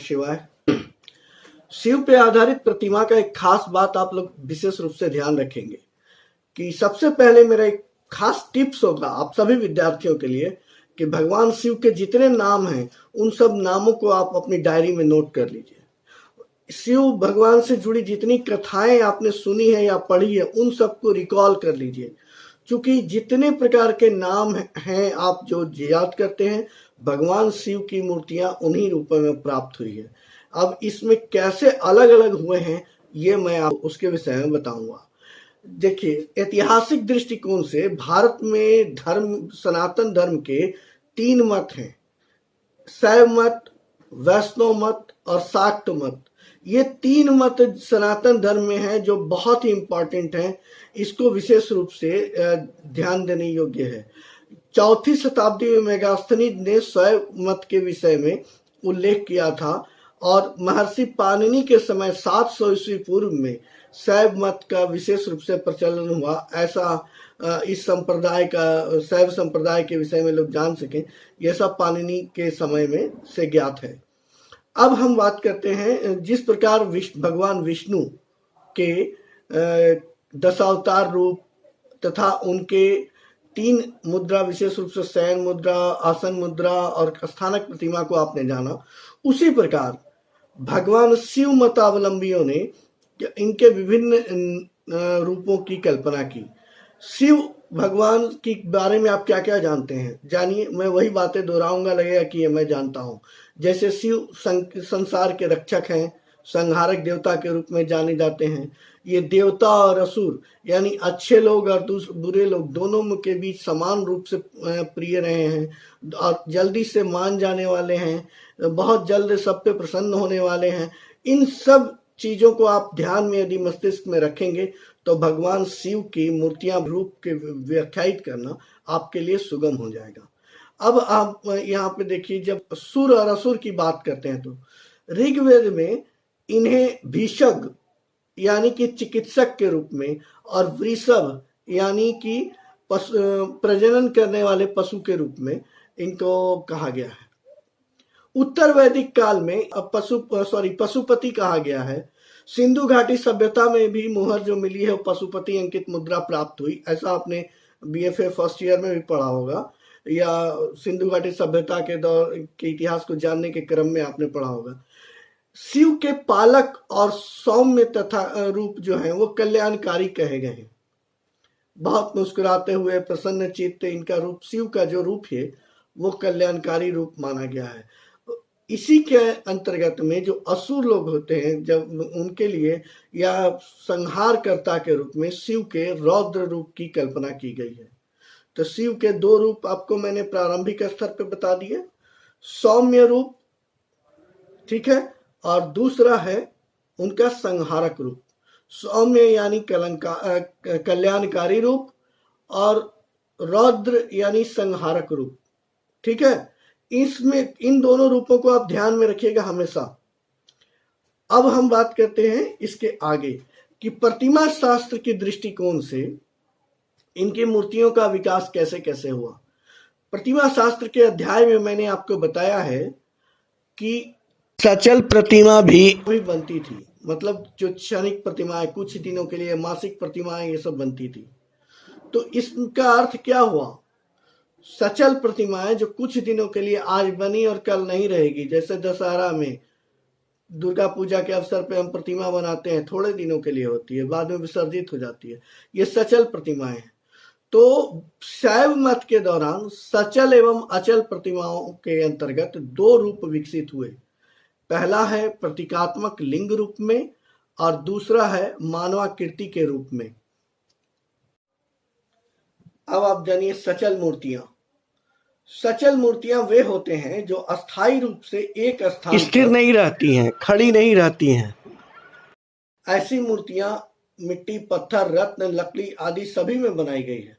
शिवाय। शिव पे आधारित प्रतिमा का एक खास बात आप लोग विशेष रूप से ध्यान रखेंगे कि सबसे पहले मेरा एक खास टिप्स होगा आप सभी विद्यार्थियों के लिए कि भगवान शिव के जितने नाम हैं उन सब नामों को आप अपनी डायरी में नोट कर लीजिए। शिव भगवान से जुड़ी जितनी कथाएं आपने सुनी है या पढ़ी है उन सबको रिकॉल कर लीजिए, क्योंकि जितने प्रकार के नाम हैं आप जो याद करते हैं भगवान शिव की मूर्तियां उन्हीं रूपों में प्राप्त हुई है। अब इसमें कैसे अलग अलग हुए हैं ये मैं आप उसके विषय में बताऊंगा। देखिए, ऐतिहासिक दृष्टिकोण से भारत में सनातन धर्म के 3 मत हैं, शैव मत, वैष्णव मत और शाक्त मत। ये 3 मत सनातन धर्म में हैं जो बहुत ही इंपॉर्टेंट हैं, इसको विशेष रूप से ध्यान देने योग्य है। 4वीं शताब्दी में मेगास्थनीज ने शैव मत के विषय में उल्लेख किया था और महर्षि पाणिनि के समय 700 ईस्वी पूर्व में शैव मत का विशेष रूप से प्रचलन हुआ। ऐसा इस संप्रदाय का, शैव संप्रदाय के विषय में लोग जान सकें, यह सब पाणिनि के समय में से ज्ञात है। अब हम बात करते हैं जिस प्रकार भगवान विष्णु के दशावतार रूप तथा उनके 3 मुद्रा, विशेष रूप से शयन मुद्रा, आसन मुद्रा और स्थानक प्रतिमा को आपने जाना, उसी प्रकार भगवान शिव मतावलंबियों ने इनके विभिन्न रूपों की कल्पना की। शिव भगवान के बारे में आप क्या क्या जानते हैं जानिए, मैं वही बातें दोहराऊंगा, लगेगा कि ये मैं जानता हूँ। जैसे शिव संसार के रक्षक हैं, संहारक देवता के रूप में जाने जाते हैं। ये देवता और असुर यानी अच्छे लोग और बुरे लोग दोनों के बीच समान रूप से प्रिय रहे हैं और जल्दी से मान जाने वाले हैं, बहुत जल्द सब पे प्रसन्न होने वाले हैं। इन सब चीजों को आप ध्यान में यदि मस्तिष्क में रखेंगे तो भगवान शिव की मूर्तियां रूप के व्याख्यायित करना आपके लिए सुगम हो जाएगा। अब आप यहाँ पे देखिए, जब सुर और असुर की बात करते हैं तो ऋग्वेद में इन्हें भीषग यानी कि चिकित्सक के रूप में और वृषभ यानी कि प्रजनन करने वाले पशु के रूप में इनको कहा गया है। उत्तर वैदिक काल में पशुपति कहा गया है। सिंधु घाटी सभ्यता में भी मुहर जो मिली है वो पशुपति अंकित मुद्रा प्राप्त हुई, ऐसा आपने बीएफए फर्स्ट ईयर में भी पढ़ा होगा या सिंधु घाटी सभ्यता के दौर के इतिहास को जानने के क्रम में आपने पढ़ा होगा। शिव के पालक और सौम्य तथा रूप जो है वो कल्याणकारी कहे गए हैं। बहुत मुस्कुराते हुए प्रसन्न चित्त इनका रूप, शिव का जो रूप है वो कल्याणकारी रूप माना गया है। इसी के अंतर्गत में जो असुर लोग होते हैं, जब उनके लिए या संहारकर्ता के रूप में शिव के रौद्र रूप की कल्पना की गई है। तो शिव के 2 रूप आपको मैंने प्रारंभिक स्तर पे बता दिए, सौम्य रूप, ठीक है, और दूसरा है उनका संहारक रूप। सौम्य यानी कल्याणकारी रूप और रौद्र यानी संहारक रूप, ठीक है। इसमें इन दोनों रूपों को आप ध्यान में रखिएगा हमेशा। अब हम बात करते हैं इसके आगे कि प्रतिमा शास्त्र के दृष्टिकोण से इनकी मूर्तियों का विकास कैसे कैसे हुआ। प्रतिमा शास्त्र के अध्याय में मैंने आपको बताया है कि सचल प्रतिमा भी बनती थी, मतलब जो क्षणिक प्रतिमाएं, कुछ दिनों के लिए मासिक प्रतिमाएं, ये सब बनती थी। तो इसका अर्थ क्या हुआ? सचल प्रतिमाएं जो कुछ दिनों के लिए आज बनी और कल नहीं रहेगी, जैसे दशहरा में दुर्गा पूजा के अवसर पे हम प्रतिमा बनाते हैं, थोड़े दिनों के लिए होती है, बाद में विसर्जित हो जाती है, ये सचल प्रतिमाएं हैं। तो शैव मत के दौरान सचल एवं अचल प्रतिमाओं के अंतर्गत 2 रूप विकसित हुए। पहला है प्रतीकात्मक लिंग रूप में और दूसरा है मानवाकृति के रूप में। अब आप जानिए सचल मूर्तियां। सचल मूर्तियां वे होते हैं जो अस्थायी रूप से एक स्थान स्थिर नहीं रहती हैं, खड़ी नहीं रहती हैं। ऐसी मूर्तियां मिट्टी, पत्थर, रत्न, लकड़ी आदि सभी में बनाई गई है।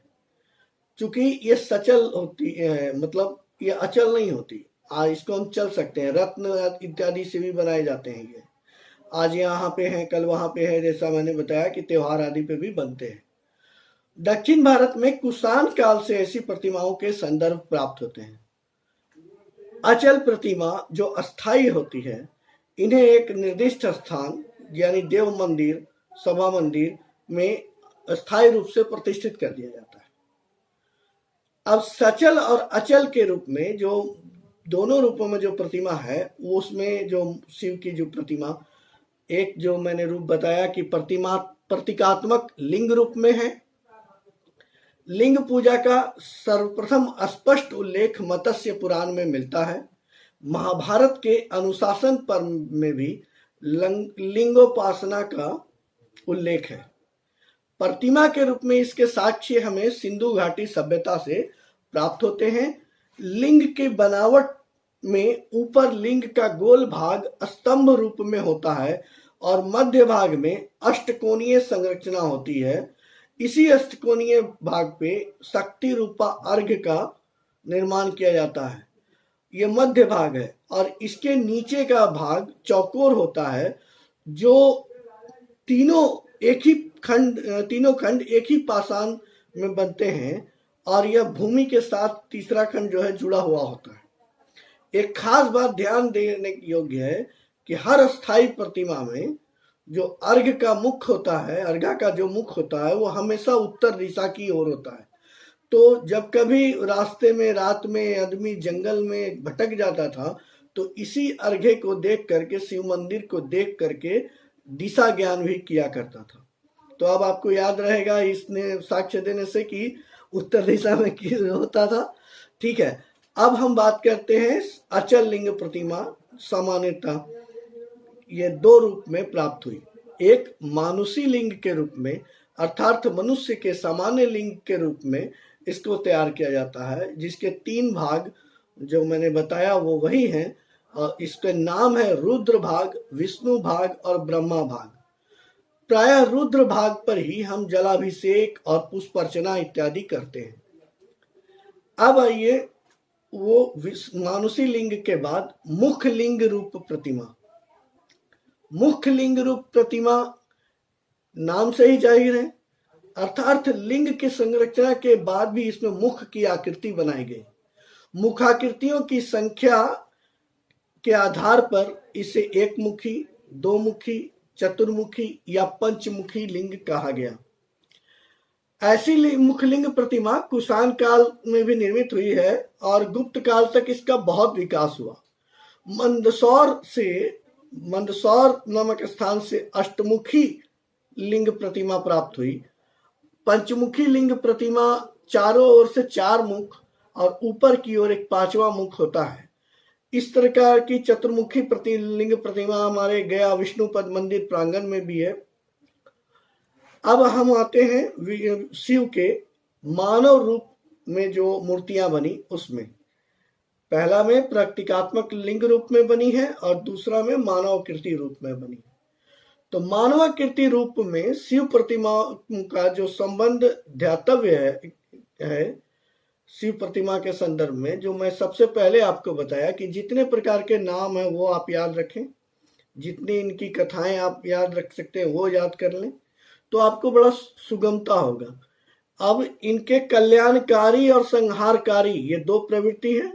चूंकि ये सचल होती है, मतलब ये अचल नहीं होती। आज इसको हम चल सकते हैं, रत्न इत्यादि से भी बनाए जाते हैं। ये आज यहाँ पे हैं, कल वहां पे है, जैसा मैंने बताया कि त्योहार आदि पे भी बनते हैं। दक्षिण भारत में कुषाण काल से ऐसी प्रतिमाओं के संदर्भ प्राप्त होते हैं। अचल प्रतिमा जो अस्थायी होती है, इन्हें एक निर्दिष्ट स्थान यानी देव मंदिर, सभा मंदिर में स्थायी रूप से प्रतिष्ठित कर दिया जाता है। अब सचल और अचल के रूप में जो दोनों रूपों में जो प्रतिमा है, वो उसमें जो शिव की जो प्रतिमा, एक जो मैंने रूप बताया कि प्रतिमा प्रतीकात्मक लिंग रूप में है। लिंग पूजा का सर्वप्रथम स्पष्ट उल्लेख मत्स्य पुराण में मिलता है। महाभारत के अनुशासन पर्व में भी लिंगोपासना का उल्लेख है। प्रतिमा के रूप में इसके साक्ष्य हमें सिंधु घाटी सभ्यता से प्राप्त होते हैं। लिंग के बनावट में ऊपर लिंग का गोल भाग स्तंभ रूप में होता है और मध्य भाग में अष्टकोणीय संरचना होती है। इसी अष्टकोणीय भाग पे शक्ति रूपा अर्घ्य का निर्माण किया जाता है। ये मध्य भाग है और इसके नीचे का भाग चौकोर होता है, जो तीनों खंड एक ही पाषाण में बनते हैं और यह भूमि के साथ तीसरा खंड जो है जुड़ा हुआ होता है। एक खास बात ध्यान देने योग्य है कि हर स्थायी प्रतिमा में जो अर्घ्य का मुख होता है, अर्घा का जो मुख होता है, वो हमेशा उत्तर दिशा की ओर होता है। तो जब कभी रास्ते में रात में आदमी जंगल में भटक जाता था तो इसी अर्घ्य को देख करके, शिव मंदिर को देख करके दिशा ज्ञान भी किया करता था। तो अब आपको याद रहेगा इसने साक्ष्य देने से कि उत्तर दिशा में होता था। ठीक है, अब हम बात करते हैं अचल लिंग प्रतिमा। सामान्यतः ये दो रूप में प्राप्त हुई। एक मानुषी लिंग के रूप में, अर्थात मनुष्य के सामान्य लिंग के रूप में इसको तैयार किया जाता है, जिसके तीन भाग जो मैंने बताया वो वही हैं। और इसके नाम है रुद्र भाग, विष्णु भाग और ब्रह्मा भाग। प्रायः रुद्र भाग पर ही हम जलाभिषेक और पुष्प अर्चना इत्यादि करते हैं। अब आइए वो मानुषी लिंग के बाद मुख्य लिंग रूप प्रतिमा। मुख्य लिंग रूप प्रतिमा नाम से ही जाहिर है, अर्थात लिंग की संरचना के बाद भी इसमें मुख की आकृति बनाई गई। मुखाकृतियों की संख्या के आधार पर इसे एक मुखी, दो मुखी, चतुर्मुखी या पंचमुखी लिंग कहा गया। ऐसी मुखलिंग प्रतिमा कुषाण काल में भी निर्मित हुई है और गुप्त काल तक इसका बहुत विकास हुआ। मंदसौर नामक स्थान से अष्टमुखी लिंग प्रतिमा प्राप्त हुई। पंचमुखी लिंग प्रतिमा चारों ओर से चार मुख और ऊपर की ओर एक पांचवा मुख होता है। इस तरह की चतुर्मुखी लिंग प्रतिमा हमारे गया विष्णुपद मंदिर प्रांगण में भी है। अब हम आते हैं शिव के मानव रूप में जो मूर्तियां बनी उसमें। पहला में प्रतीकात्मक लिंग रूप में बनी है और दूसरा में मानवाकृति रूप में बनी है। तो मानवाकृति रूप में शिव प्रतिमा का जो संबंध ध्यातव्य है शिव प्रतिमा के संदर्भ में, जो मैं सबसे पहले आपको बताया कि जितने प्रकार के नाम है वो आप याद रखें, जितनी इनकी कथाएं आप याद रख सकते हैं वो याद कर लें, तो आपको बड़ा सुगमता होगा। अब इनके कल्याणकारी और संहारकारी ये दो प्रवृत्ति है।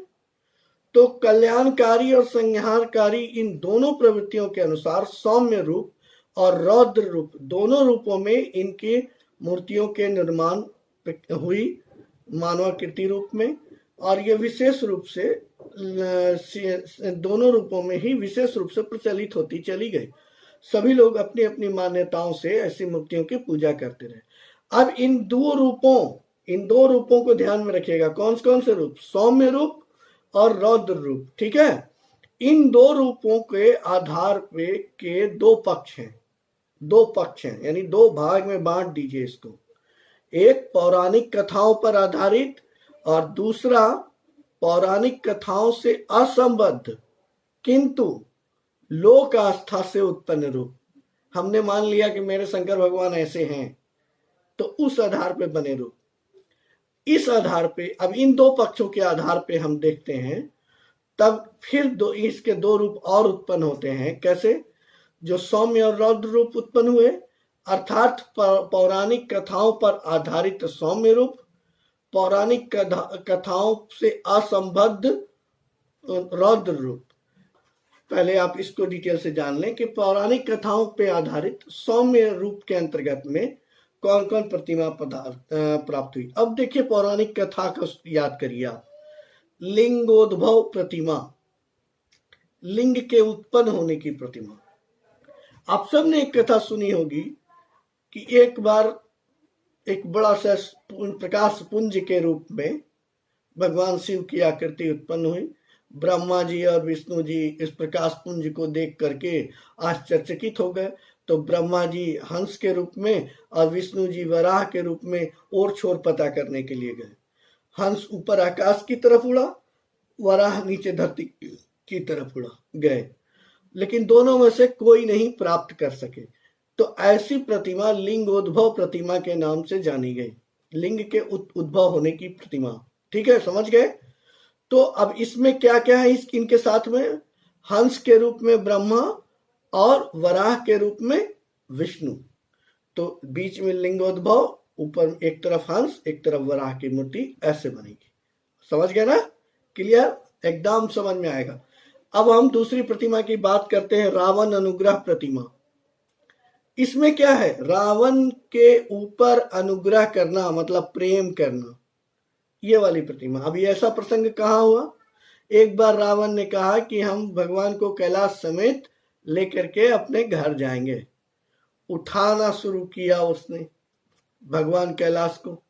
तो कल्याणकारी और संहारकारी इन दोनों प्रवृत्तियों के अनुसार सौम्य रूप और रौद्र रूप दोनों रूपों में इनकी मूर्तियों के निर्माण हुई मानवाकृति रूप में। और ये विशेष रूप से दोनों रूपों में ही विशेष रूप से प्रचलित होती चली गई। सभी लोग अपनी अपनी मान्यताओं से ऐसी मूर्तियों की पूजा करते रहे। अब इन दो रूपों को ध्यान में रखिएगा। कौन कौन से रूप? सौम्य रूप और रौद्र रूप। ठीक है, इन दो रूपों के आधार पे के दो पक्ष हैं, यानी दो भाग में बांट दीजिए इसको। एक पौराणिक कथाओं पर आधारित और दूसरा पौराणिक कथाओं से असंबद्ध किंतु लोक आस्था से उत्पन्न रूप। हमने मान लिया कि मेरे शंकर भगवान ऐसे हैं, तो उस आधार पे बने रूप। इस आधार पे अब इन दो पक्षों के आधार पे हम देखते हैं, तब फिर इसके दो रूप और उत्पन्न होते हैं। कैसे? जो सौम्य और रौद्र रूप उत्पन्न हुए, अर्थात पौराणिक कथाओं पर आधारित सौम्य रूप, पौराणिक कथाओं से असंबद्ध रौद्र रूप। पहले आप इसको डिटेल से जान लें कि पौराणिक कथाओं पे आधारित सौम्य रूप के अंतर्गत में कौन कौन प्रतिमा प्राप्त हुई। अब देखिए पौराणिक कथा को याद करिए आप। लिंगोद्भव प्रतिमा, लिंग के उत्पन्न होने की प्रतिमा। आप सबने एक कथा सुनी होगी कि एक बार एक बड़ा सा प्रकाश पुंज के रूप में भगवान शिव की आकृति उत्पन्न हुई। ब्रह्मा जी और विष्णु जी इस प्रकाश पुंज को देख करके आश्चर्यचकित हो गए। तो ब्रह्मा जी हंस के रूप में और विष्णु जी वराह के रूप में और छोर पता करने के लिए गए। हंस ऊपर आकाश की तरफ उड़ा, वराह नीचे धरती की तरफ उड़ा गए, लेकिन दोनों में से कोई नहीं प्राप्त कर सके। तो ऐसी प्रतिमा लिंगोद्भव प्रतिमा के नाम से जानी गई, लिंग के उद्भव होने की प्रतिमा। ठीक है, समझ गए। तो अब इसमें क्या क्या है इनके साथ में? हंस के रूप में ब्रह्मा और वराह के रूप में विष्णु। तो बीच में लिंगोद्भव, ऊपर एक तरफ हंस एक तरफ वराह की मूर्ति, ऐसे बनेगी। समझ गए ना? क्लियर, एकदम समझ में आएगा। अब हम दूसरी प्रतिमा की बात करते हैं, रावण अनुग्रह प्रतिमा। इसमें क्या है? रावण के ऊपर अनुग्रह करना मतलब प्रेम करना, ये वाली प्रतिमा। अभी ऐसा प्रसंग कहाँ हुआ? एक बार रावण ने कहा कि हम भगवान को कैलाश समेत लेकर के अपने घर जाएंगे। उठाना शुरू किया उसने भगवान कैलाश को।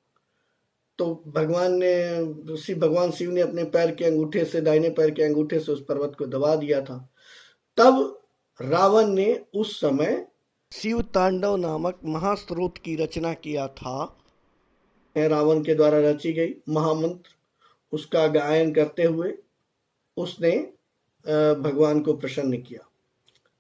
तो भगवान शिव ने अपने पैर के अंगूठे से, दाहिने पैर के अंगूठे से उस पर्वत को दबा दिया था। तब रावण ने उस समय शिव तांडव नामक महास्त्रोत की रचना किया था। रावण के द्वारा रची गई महामंत्र, उसका गायन करते हुए उसने भगवान को प्रसन्न किया।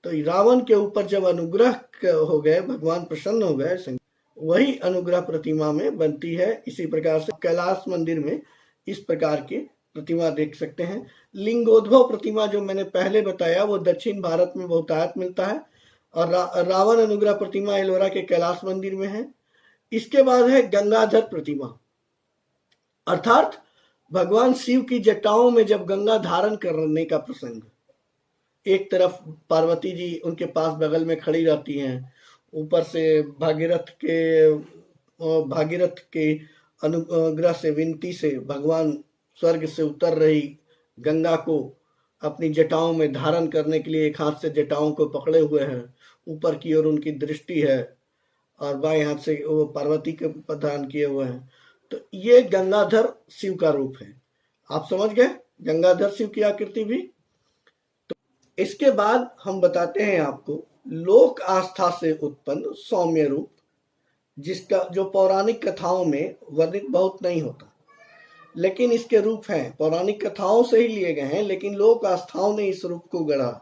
तो रावण के ऊपर जब अनुग्रह हो गए, भगवान प्रसन्न हो गए, वही अनुग्रह प्रतिमा में बनती है। इसी प्रकार से कैलाश मंदिर में इस प्रकार की प्रतिमा देख सकते हैं। लिंगोद्भव प्रतिमा जो मैंने पहले बताया वो दक्षिण भारत में बहुतायत मिलता है, और रावण अनुग्रह प्रतिमा एलोरा के कैलाश मंदिर में है। इसके बाद है गंगाधर प्रतिमा, अर्थात भगवान शिव की जटाओं में जब गंगा धारण करने का प्रसंग। एक तरफ पार्वती जी उनके पास बगल में खड़ी रहती हैं, ऊपर से भागीरथ के अनुग्रह से, विनती से भगवान स्वर्ग से उतर रही गंगा को अपनी जटाओं में धारण करने के लिए एक हाथ से जटाओं को पकड़े हुए हैं, ऊपर की ओर उनकी दृष्टि है और बाएं हाथ से वो पार्वती के प्रदान किए हुए हैं। तो ये गंगाधर शिव का रूप है। आप समझ गए गंगाधर शिव की आकृति भी। तो इसके बाद हम बताते हैं आपको लोक आस्था से उत्पन्न सौम्य रूप, जिसका जो पौराणिक कथाओं में वर्णित बहुत नहीं होता, लेकिन इसके रूप हैं, पौराणिक कथाओं से ही लिए गए हैं, लेकिन लोक आस्थाओं ने इस रूप को गढ़ा।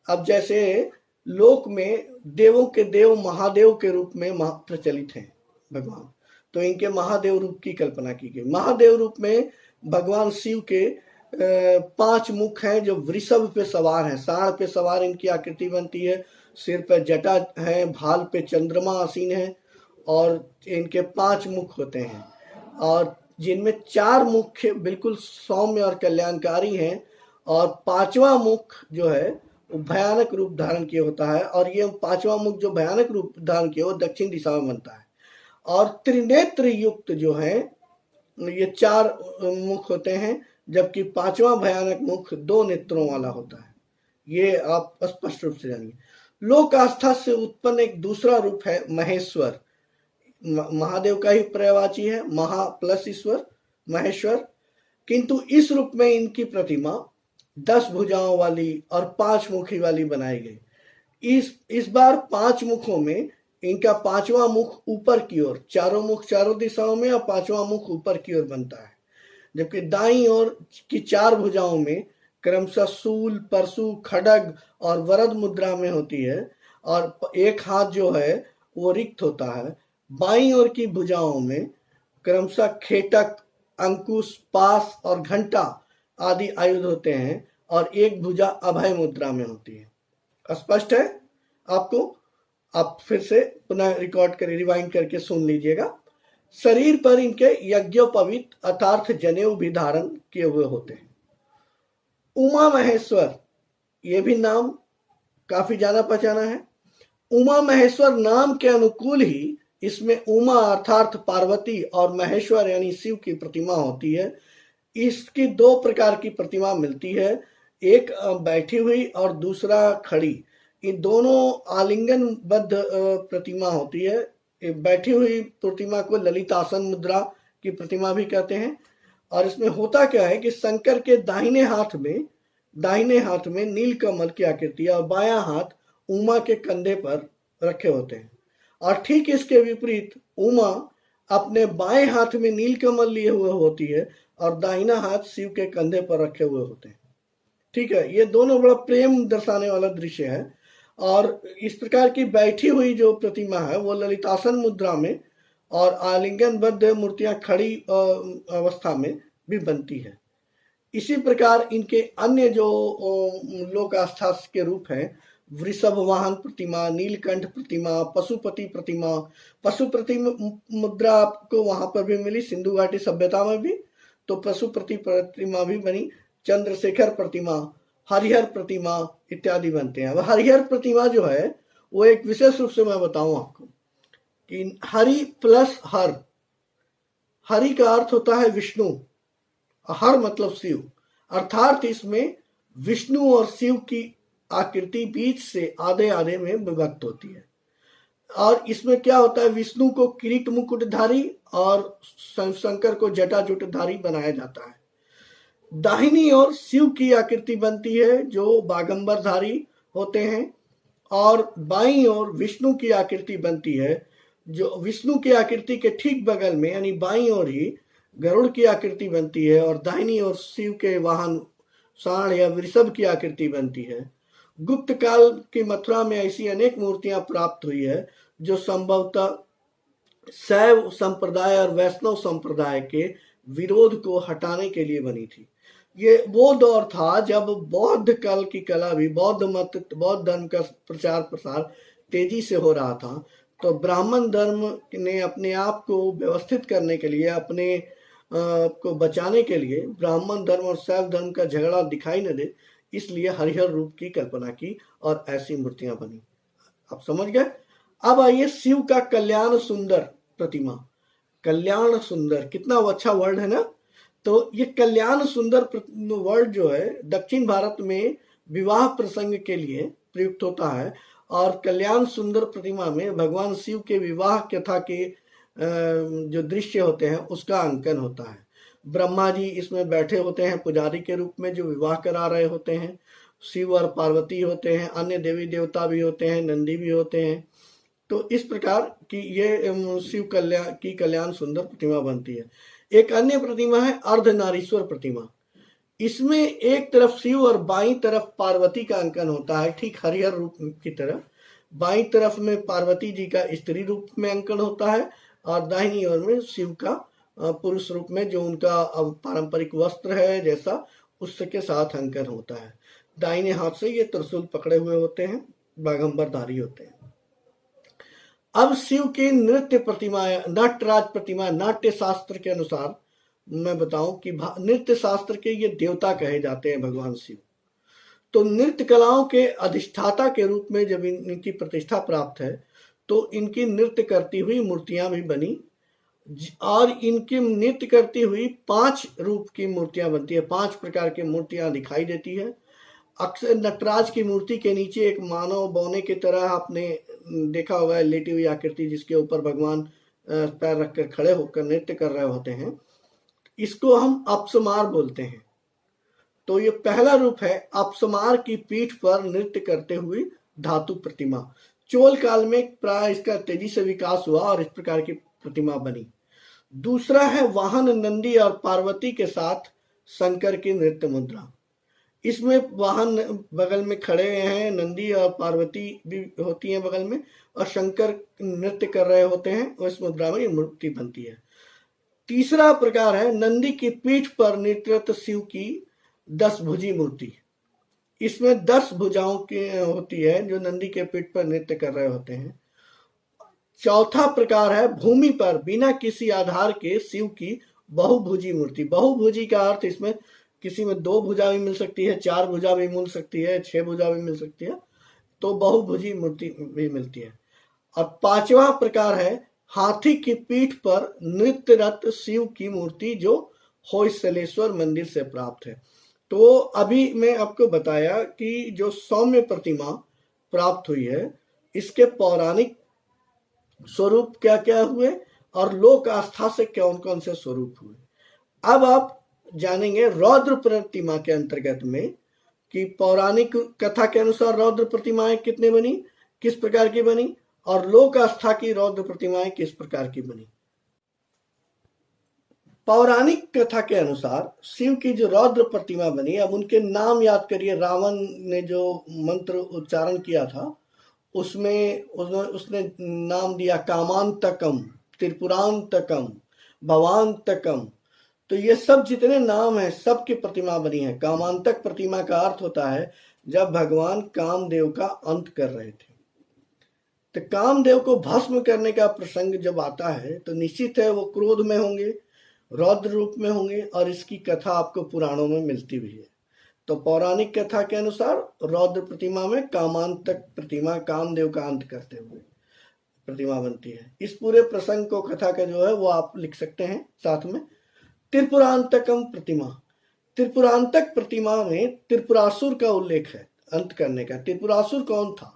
अब जैसे लोक में देवों के देव महादेव के रूप में प्रचलित हैं भगवान, तो इनके महादेव रूप की कल्पना की गई। महादेव रूप में भगवान शिव के 5 मुख हैं जो वृषभ पे सवार हैं, सांड पे सवार इनकी आकृति बनती है। सिर पे जटा है, भाल पे चंद्रमा आसीन है, और इनके 5 मुख होते हैं, और जिनमें 4 मुख बिल्कुल सौम्य और कल्याणकारी हैं, और 5वां मुख जो है वो भयानक रूप धारण किए होता है। और ये 5वां मुख जो भयानक रूप धारण किए वो दक्षिण दिशा में बनता है। और त्रिनेत्र युक्त जो है ये 4 मुख होते हैं, जबकि 5वां भयानक मुख 2 नेत्रों वाला होता है। ये आप स्पष्ट रूप से जानिए। लोक आस्था से उत्पन्न एक दूसरा रूप है महेश्वर। महादेव का ही पर्यायवाची है, महा प्लस ईश्वर, महेश्वर। किंतु इस रूप में इनकी प्रतिमा 10 भुजाओं वाली और 5 मुखी वाली बनाई गई। इस बार 5 मुखों में इनका 5वां मुख ऊपर की ओर, चारों मुख चारों दिशाओं में, और 5वां मुख ऊपर की ओर बनता है, जबकि दाईं ओर की 4 भुजाओं में क्रमशः शूल, परशु, खड्ग और वरद मुद्रा में होती है, और एक हाथ जो है वो रिक्त होता है। बाईं ओर की भुजाओं में क्रमशः खेटक, अंकुश, पास और घंटा आदि आयुध होते हैं, और एक भुजा अभय मुद्रा में होती है। स्पष्ट है आपको? आप फिर से पुनः रिकॉर्ड कर रिवाइंड करके सुन लीजिएगा। शरीर पर इनके यज्ञोपवीत अर्थात जनेऊ भी धारण किए हुए होते हैं। उमा महेश्वर ये भी नाम काफी जाना पहचाना है। उमा महेश्वर नाम के अनुकूल ही इसमें उमा अर्थात पार्वती और महेश्वर यानी शिव की प्रतिमा होती है। इसकी दो प्रकार की प्रतिमा मिलती है, एक बैठी हुई और दूसरा खड़ी। इन दोनों आलिंगनबद्ध प्रतिमा होती है। बैठी हुई प्रतिमा को ललितासन मुद्रा की प्रतिमा भी कहते हैं। और इसमें होता क्या है कि शंकर के दाहिने हाथ में नीलकमल की आकृति है और बायां हाथ उमा के कंधे पर रखे होते हैं। और ठीक इसके विपरीत उमा अपने बाएं हाथ में नीलकमल लिए हुए होती है और दाहिना हाथ शिव के कंधे पर रखे हुए होते हैं। ठीक है, ये दोनों बड़ा प्रेम दर्शाने वाला दृश्य है। और इस प्रकार की बैठी हुई जो प्रतिमा है वो ललितासन मुद्रा में और आलिंगनबद्ध मूर्तियां खड़ी अवस्था में भी बनती है। इसी प्रकार इनके अन्य जो लोक आस्था के रूप हैं, वृषभ वाहन प्रतिमा, नीलकंठ प्रतिमा, पशुपति प्रतिमा। पशुपति मुद्रा आपको वहां पर भी मिली, सिंधु घाटी सभ्यता में भी, तो पशुपति प्रतिमा भी बनी। चंद्रशेखर प्रतिमा, हरिहर प्रतिमा इत्यादि बनते हैं। हरिहर प्रतिमा जो है वो एक विशेष रूप से मैं बताऊं आपको कि हरि प्लस हर, हरि का अर्थ होता है विष्णु, हर मतलब शिव, अर्थात इसमें विष्णु और शिव की आकृति बीच से आधे आधे में विभक्त होती है। और इसमें क्या होता है, विष्णु को किरीट मुकुटधारी और शंकर को जटाजुटधारी बनाया जाता है। दाहिनी ओर शिव की आकृति बनती है जो बागंबरधारी होते हैं और बाईं ओर विष्णु की आकृति बनती है जो विष्णु की आकृति के ठीक बगल में यानी बाईं ओर ही गरुड़ की आकृति बनती है और दाहिनी ओर शिव के वाहन सांड या वृषभ की आकृति बनती है। गुप्त काल की मथुरा में ऐसी अनेक मूर्तियां प्राप्त हुई है जो संभवतः शैव संप्रदाय और वैष्णव संप्रदाय के विरोध को हटाने के लिए बनी थी। ये वो दौर था जब बौद्ध काल की कला भी, बौद्ध धर्म का प्रचार प्रसार तेजी से हो रहा था। तो ब्राह्मण धर्म ने अपने आप को व्यवस्थित करने के लिए, अपने को बचाने के लिए ब्राह्मण धर्म और शैव धर्म का झगड़ा दिखाई न दे, इसलिए हरिहर रूप की कल्पना की और ऐसी मूर्तियां बनी। आप समझ गए। अब आइए शिव का कल्याण सुंदर प्रतिमा। कल्याण सुंदर कितना अच्छा वर्ड है ना। तो ये कल्याण सुंदर वर्ड जो है दक्षिण भारत में विवाह प्रसंग के लिए प्रयुक्त होता है और कल्याण सुंदर प्रतिमा में भगवान शिव के विवाह कथा के जो दृश्य होते हैं उसका अंकन होता है। ब्रह्मा जी इसमें बैठे होते हैं पुजारी के रूप में जो विवाह करा रहे होते हैं। शिव और पार्वती होते हैं, अन्य देवी देवता भी होते हैं, नंदी भी होते हैं। तो इस प्रकार की ये शिव कल्याण सुंदर प्रतिमा बनती है। एक अन्य प्रतिमा है अर्धनारीश्वर प्रतिमा। इसमें एक तरफ शिव और बाईं तरफ पार्वती का अंकन होता है, ठीक हरिहर रूप की तरह। बाईं तरफ में पार्वती जी का स्त्री रूप में अंकन होता है और दाहिनी ओर में शिव का पुरुष रूप में जो उनका पारंपरिक वस्त्र है जैसा उसके साथ अंकन होता है। दाहिने हाथ से ये त्रिशूल पकड़े हुए होते हैं, बागंबरधारी होते हैं। अब शिव की नृत्य प्रतिमाएं, नटराज प्रतिमा, नाट्य शास्त्र के अनुसार मैं बताऊं कि नृत्य शास्त्र के ये देवता कहे जाते हैं भगवान शिव। तो नृत्य कलाओं के अधिष्ठाता के रूप में जब इनकी प्रतिष्ठा प्राप्त है तो इनकी नृत्य करती हुई मूर्तियां भी बनी और इनकी नृत्य करती हुई 5 रूप की मूर्तियां बनती है। 5 प्रकार की मूर्तियां दिखाई देती है। अक्सर नटराज की मूर्ति के नीचे एक मानव बौने की तरह आपने देखा होगा लेटी हुई आकृति जिसके ऊपर भगवान पैर रखकर खड़े होकर नृत्य कर रहे होते हैं। इसको हम अपसमार बोलते हैं। तो ये पहला रूप है अपसमार की पीठ पर नृत्य करते हुई धातु प्रतिमा। चोल काल में प्राय इसका तेजी से विकास हुआ और इस प्रकार की प्रतिमा बनी। दूसरा है वाहन नंदी और पार्वती के साथ शंकर की नृत्य मुद्रा। इसमें वाहन बगल में खड़े हैं, नंदी और पार्वती भी होती हैं बगल में और शंकर नृत्य कर रहे होते हैं और इस मुद्रा में ये मूर्ति बनती है। तीसरा प्रकार है नंदी की पीठ पर नृत्यरत शिव की 10 भुजी मूर्ति। इसमें 10 भुजाओं की होती है जो नंदी के पीठ पर नृत्य कर रहे होते हैं। चौथा प्रकार है भूमि पर बिना किसी आधार के शिव की बहुभुजी मूर्ति। बहुभुजी का अर्थ इसमें किसी में 2 भुजा भी मिल सकती है, 4 भुजा भी मिल सकती है, 6 भुजा भी मिल सकती है, तो बहुभुजी मूर्ति भी मिलती है। और 5वां प्रकार है हाथी की पीठ पर नृत्यरत शिव की मूर्ति, जो होयसलेश्वर मंदिर से प्राप्त है। तो अभी मैं आपको बताया कि जो सौम्य प्रतिमा प्राप्त हुई है, इसके पौराणिक स्वरूप क्या क्या हुए और लोक आस्था से कौन कौन से स्वरूप हुए। अब आप जानेंगे रौद्र प्रतिमा के अंतर्गत में कि पौराणिक कथा के अनुसार रौद्र प्रतिमाएं कितने बनी, किस प्रकार की बनी, और लोक आस्था की रौद्र प्रतिमाएं किस प्रकार की बनी। पौराणिक कथा के अनुसार शिव की जो रौद्र प्रतिमा बनी, अब उनके नाम याद करिए। रावण ने जो मंत्र उच्चारण किया था उसमें उसने नाम दिया कामांतकम, त्रिपुरांतकम, भवांतकम। तो ये सब जितने नाम हैं सबकी प्रतिमा बनी है। कामांतक प्रतिमा का अर्थ होता है जब भगवान कामदेव का अंत कर रहे थे, तो कामदेव को भस्म करने का प्रसंग जब आता है तो निश्चित है वो क्रोध में होंगे, रौद्र रूप में होंगे, और इसकी कथा आपको पुराणों में मिलती भी है। तो पौराणिक कथा के अनुसार रौद्र प्रतिमा में कामांतक प्रतिमा, कामदेव का अंत करते हुए प्रतिमा बनती है। इस पूरे प्रसंग को, कथा का जो है वो आप लिख सकते हैं साथ में। त्रिपुरांतकम प्रतिमा, त्रिपुरांतक प्रतिमा में त्रिपुरासुर का उल्लेख है अंत करने का। त्रिपुरासुर कौन था?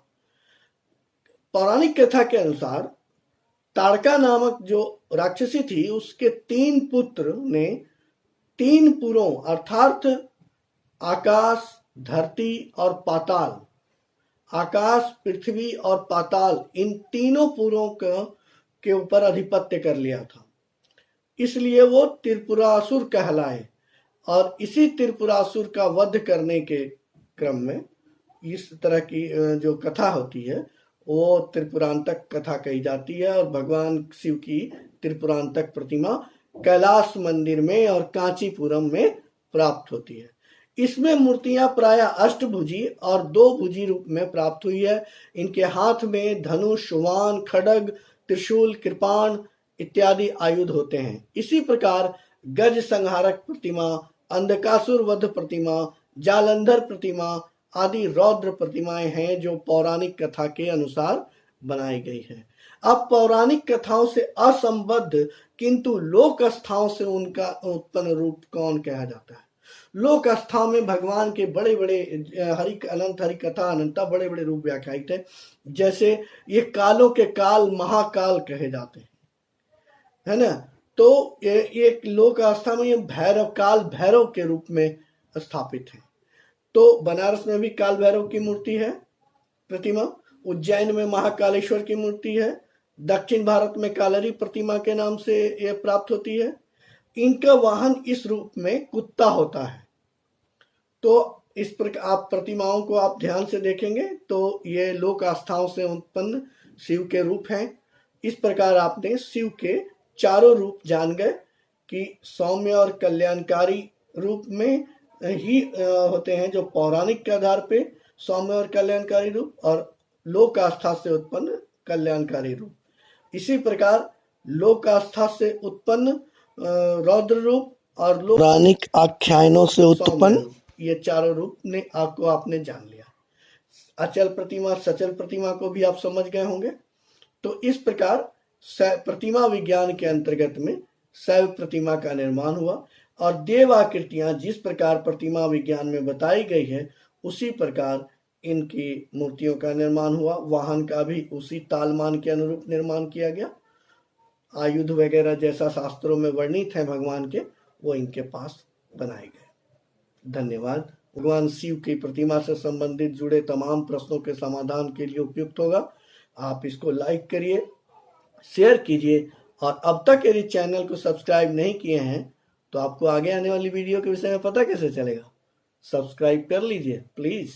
पौराणिक कथा के अनुसार ताड़का नामक जो राक्षसी थी, उसके 3 पुत्र ने 3 पुरों अर्थात आकाश, धरती और पाताल, आकाश, पृथ्वी और पाताल, इन तीनों पुरों के ऊपर अधिपत्य कर लिया था, इसलिए वो त्रिपुरासुर कहलाए। और इसी त्रिपुरासुर का वध करने के क्रम में इस तरह की जो कथा होती है वो त्रिपुरांतक कथा कही जाती है। और भगवान शिव की त्रिपुरांतक प्रतिमा कैलाश मंदिर में और कांचीपुरम में प्राप्त होती है। इसमें मूर्तियां प्रायः अष्टभुजी और 2 भुजी रूप में प्राप्त हुई है। इनके हाथ में धनुष, वाण, खड्ग, त्रिशूल, कृपाण इत्यादि आयुध होते हैं। इसी प्रकार गज संहारक प्रतिमा, अंधकासुर वध प्रतिमा, जालंधर प्रतिमा आदि रौद्र प्रतिमाएं हैं जो पौराणिक कथा के अनुसार बनाई गई है। अब पौराणिक कथाओं से असंबद्ध किंतु लोक आस्थाओं से उनका उत्पन्न रूप कौन कहा जाता है? लोक आस्था में भगवान के बड़े बड़े अनंत हरि कथा अनंता बड़े बड़े रूप व्याख्यायित है। जैसे ये कालों के काल महाकाल कहे जाते हैं, है ना। तो ये लोक आस्था में ये भैरव, काल भैरव के रूप में स्थापित है। तो बनारस में भी काल भैरव की मूर्ति है प्रतिमा, उज्जैन में महाकालेश्वर की मूर्ति है, दक्षिण भारत में कालरी प्रतिमा के नाम से ये प्राप्त होती है। इनका वाहन इस रूप में कुत्ता होता है। तो इस प्रकार आप प्रतिमाओं को आप ध्यान से देखेंगे तो ये लोक आस्थाओं से उत्पन्न शिव के रूप हैं। इस प्रकार आपने शिव के चारों रूप जान गए कि सौम्य और कल्याणकारी रूप में ही होते हैं जो पौराणिक के आधार पे सौम्य और कल्याणकारी रूप, और लोक आस्था से उत्पन्न कल्याणकारी रूप। इसी प्रकार लोक आस्था से उत्पन्न रौद्र रूप और पौराणिक आख्यानों से उत्पन्न ये चारों रूप ने आपने जान लिया। अचल प्रतिमा, सचल प्रतिमा को भी आप समझ गए होंगे। तो इस प्रकार प्रतिमा विज्ञान के अंतर्गत में शैव प्रतिमा का निर्माण हुआ, और देव आकृतियां जिस प्रकार प्रतिमा विज्ञान में बताई गई है उसी प्रकार इनकी मूर्तियों का निर्माण हुआ। वाहन का भी उसी तालमान के अनुरूप निर्माण किया गया। आयुध वगैरह जैसा शास्त्रों में वर्णित है भगवान के, वो इनके पास बनाए गए। धन्यवाद। भगवान शिव की प्रतिमा से संबंधित जुड़े तमाम प्रश्नों के समाधान के लिए उपयुक्त होगा। आप इसको लाइक करिए, शेयर कीजिए, और अब तक यदि चैनल को सब्सक्राइब नहीं किए हैं तो आपको आगे आने वाली वीडियो के विषय में पता कैसे चलेगा? सब्सक्राइब कर लीजिए प्लीज।